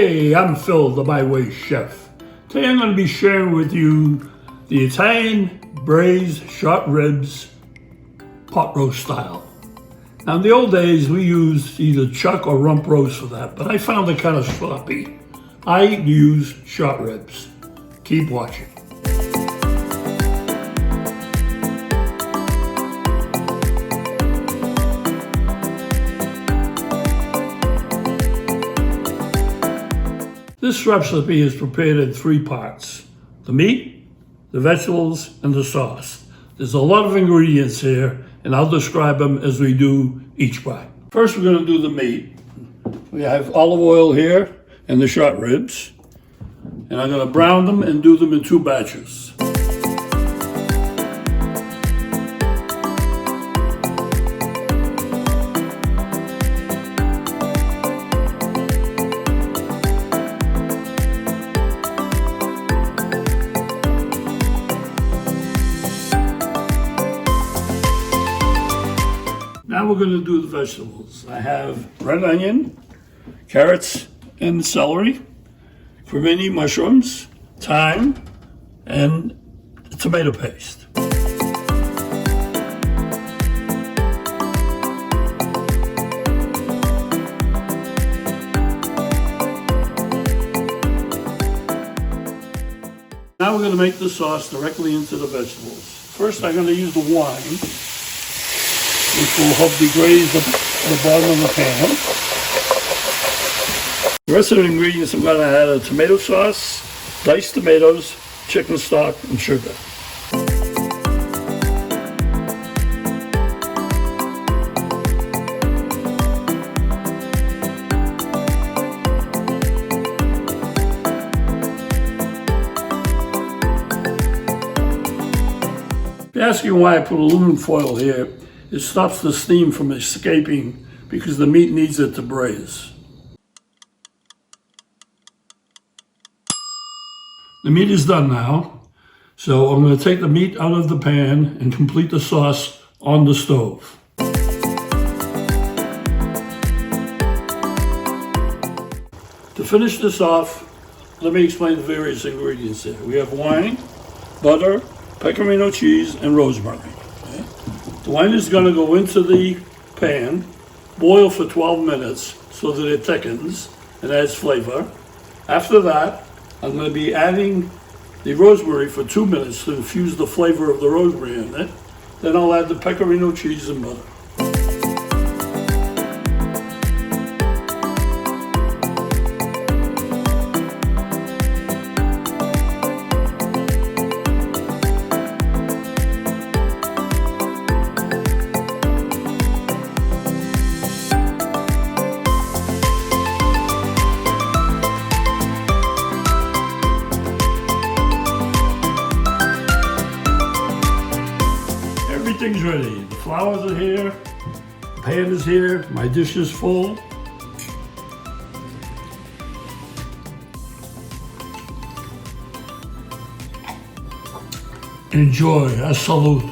Hey, I'm Phil, the My Way Chef. Today I'm going to be sharing with you the Italian braised short ribs pot roast style. Now in the old days we used either chuck or rump roast for that, but I found it kind of sloppy. I use short ribs. Keep watching. This recipe is prepared in 3 parts: the meat, the vegetables, and the sauce. There's a lot of ingredients here, and I'll describe them as we do each part. First, we're going to do the meat. We have olive oil here and the short ribs, and I'm going to brown them and do them in 2 batches. Now we're going to do the vegetables. I have red onion, carrots and celery, crimini mushrooms, thyme, and tomato paste. Now we're going to make the sauce directly into the vegetables. First, I'm going to use the wine, which will help degraze the bottom of the pan. The rest of the ingredients I'm going to add are tomato sauce, diced tomatoes, chicken stock, and sugar. If you're asking why I put aluminum foil here, it stops the steam from escaping because the meat needs it to braise. The meat is done now, so I'm going to take the meat out of the pan and complete the sauce on the stove. To finish this off, let me explain the various ingredients here. We have wine, butter, Pecorino cheese, and rosemary. Okay? The wine is going to go into the pan, boil for 12 minutes so that it thickens and adds flavor. After that, I'm going to be adding the rosemary for 2 minutes to infuse the flavor of the rosemary in it. Then I'll add the Pecorino cheese and butter. Everything's ready. The flowers are here, the pan is here, my dish is full. Enjoy, a salute.